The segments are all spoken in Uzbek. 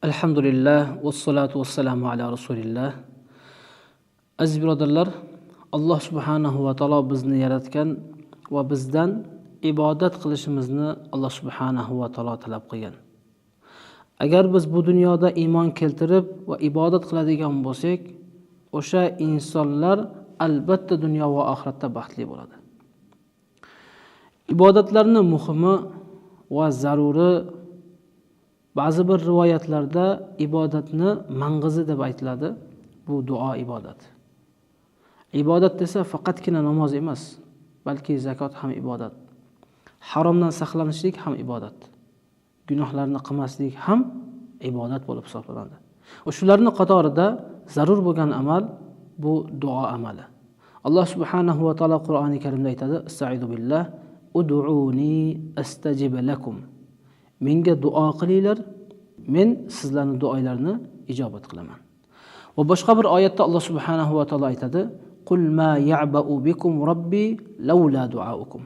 Alhamdulillah va salatu vassalamu ala rasulillah. Aziz birodarlar, Alloh subhanahu va taolo bizni yaratgan va bizdan ibodat qilishimizni Alloh subhanahu va taolo talab qilgan. Agar biz bu dunyoda iymon keltirib va ibodat qiladigan bo'lsak, o'sha insonlar albatta dunyo va oxiratda baxtli bo'ladi. Ibodatlarning muhimi va zaruri, ba'zi bir rivoyatlarda ibodatni mang'izi deb aytiladi. Bu duo ibodat. Ibodat desa faqatgina namoz emas, balki zakot ham ibodat. Haromdan saqlanishlik ham ibodat. Gunohlarni qilmaslik ham ibodat bo'lib hisoblanadi. Va shularning qatorida zarur bo'lgan amal bu duo amali. Alloh subhanahu va taolo Qur'oni Karimda aytadi: "Estaizu billah, ud'uni astajib lakum." Menga duo qilinglar, men sizlarning duolarni ijobat qilaman. Va boshqa bir oyatda Alloh subhanahu va taolo aytadi: "Qul ma ya'ba'u bikum robbi laula duaukum."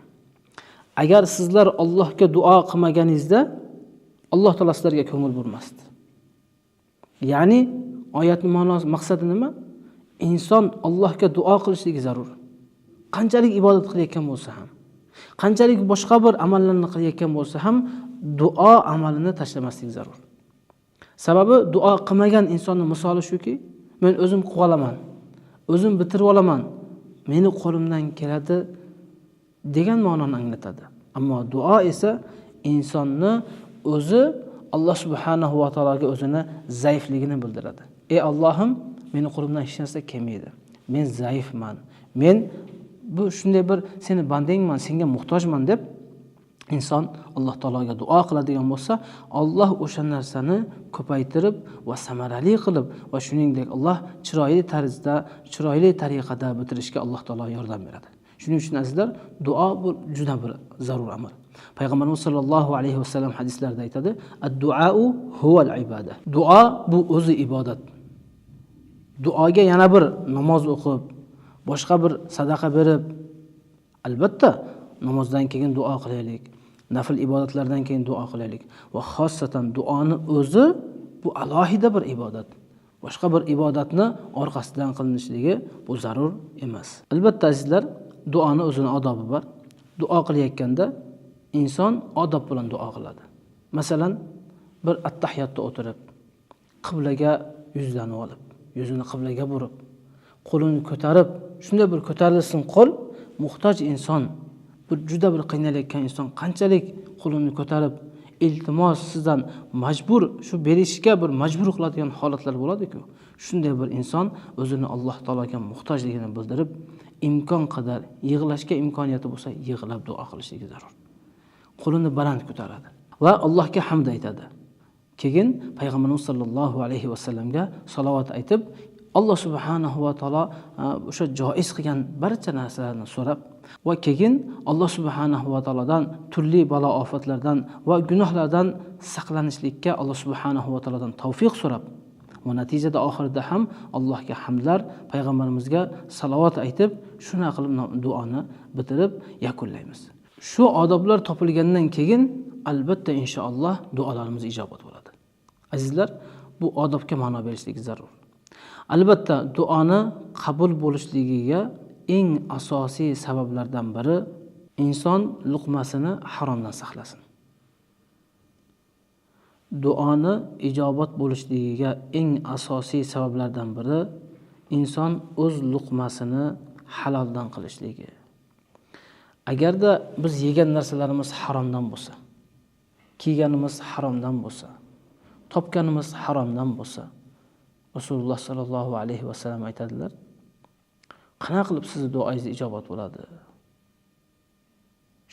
Agar sizlar Allohga duo qilmaganingizda, Alloh taolo sizlarga ko'ngil bo'lmasdi. Ya'ni oyatning ma'nosi, maqsadi nima? Inson Allohga duo qilishligi zarur. Qanchalik ibodat qilayotgan bo'lsa ham, qanchalik boshqa bir amallarni qilayotgan bo'lsa ham, duo amalini tashlamaslik zarur. Sababi duo qilmagan insonning misoli shuki, men o'zim qilib olaman, o'zim bitirib olaman, meni qo'limdan keladi degan ma'noni anglatadi. Ammo duo esa insonni o'zi Alloh subhanahu va taologa o'zini zaifligini bildiradi. Ey Allohim, meni qo'limdan hech narsa kelmaydi. Men zaifman. Men bu shunday bir seni bandangman, senga muhtojman deb inson Alloh taologa duo qiladigan bo'lsa, Alloh o'sha narsani ko'paytirib va samarali qilib va shuningdek Alloh chiroyli tarzda, chiroyli tariqada bitirishga Alloh taolo yordam beradi. Shuning uchun azizlar, duo bu juda bir zarur amal. Payg'ambarimiz sollallohu alayhi vasallam hadislarda aytadi: "Ad-duau huval iboda." Duo bu o'zi ibodat. Duoga yana bir namoz o'qib, boshqa bir sadaqa berib, albatta namozdan keyin duo qilaylik, nafil ibodatlardan keyin duo qilaylik va xossatan duoni o'zi bu alohida bir ibodat. Boshqa bir ibodatni orqasidan qilinishligi bu zarur emas. Albatta azizlar, duoni o'zining odobi bor. Duo qilayotganda inson odob bilan duo qiladi. Masalan, bir attahiyatda o'tirib, qiblaga yuzlanib olib, yuzini qiblaga burib, qo'lini ko'tarib, shunday bir ko'tarilsin qo'l, muhtoj inson, bu juda bir qiynalayotgan inson qanchalik qo'lini ko'tarib, iltimos sizdan majbur, shu berishga bir majbur qiladigan holatlar bo'ladi-ku. Shunday bir inson o'zini Alloh taologa muhtojligini bildirib, imkon qadar yig'lashga imkoniyati bo'lsa, yig'lab duo qilishligi zarur. Qo'lini baland ko'taradi va Allohga hamd aytadi. Keyin payg'ambarimiz sollallohu alayhi vasallamga salovat aytib, Alloh subhanahu va taolo o'sha joiz qilgan barcha narsalarni so'rab va keyin Alloh subhanahu va taolodan turli balo ofatlardan va gunohlardan saqlanishlikka Alloh subhanahu va taolodan tavfiq so'rab va natijada oxirida ham Allohga hamdlar, payg'ambarimizga salovat aytib, shuna qilib duoni bitirib yakunlaymiz. Shu odoblar topilgandan keyin albatta inshaalloh duolarimiz ijobat bo'ladi. Azizlar, bu odobga ma'no berishlik zarur. Albatta duoni qabul bo'lishligiga eng asosiy sabablardan biri inson luqmasini haromdan saqlasin. Duoni ijobat bo'lishligiga eng asosiy sabablardan biri inson o'z luqmasini haloldan qilishligi. Agarda biz yegan narsalarimiz haromdan bo'lsa, kiyganimiz haromdan bo'lsa, topganimiz haromdan bo'lsa, Rasululloh sallallohu alayhi vasallam aytadilar: "Qana qilib sizning duoingiz ijobat bo'ladi?"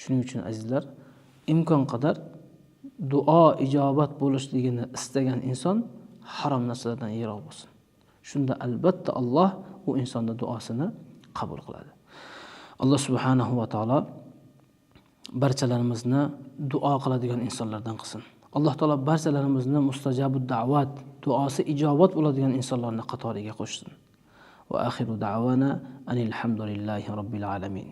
Shuning uchun azizlar, imkon qadar duo ijobat bo'lishligini istagan inson harom narsalardan yiroq bo'lsin. Shunda albatta Alloh u insonning duosini qabul qiladi. Alloh subhanahu va taolo barchalarimizni duo qiladigan insonlardan qilsin. Alloh taolo barchalarimizni mustajabud da'vat, duosi ijobat bo'ladigan insonlarning qatoriga qo'shsin. Va axiru da'wana anil hamdulillahi robbil alamin.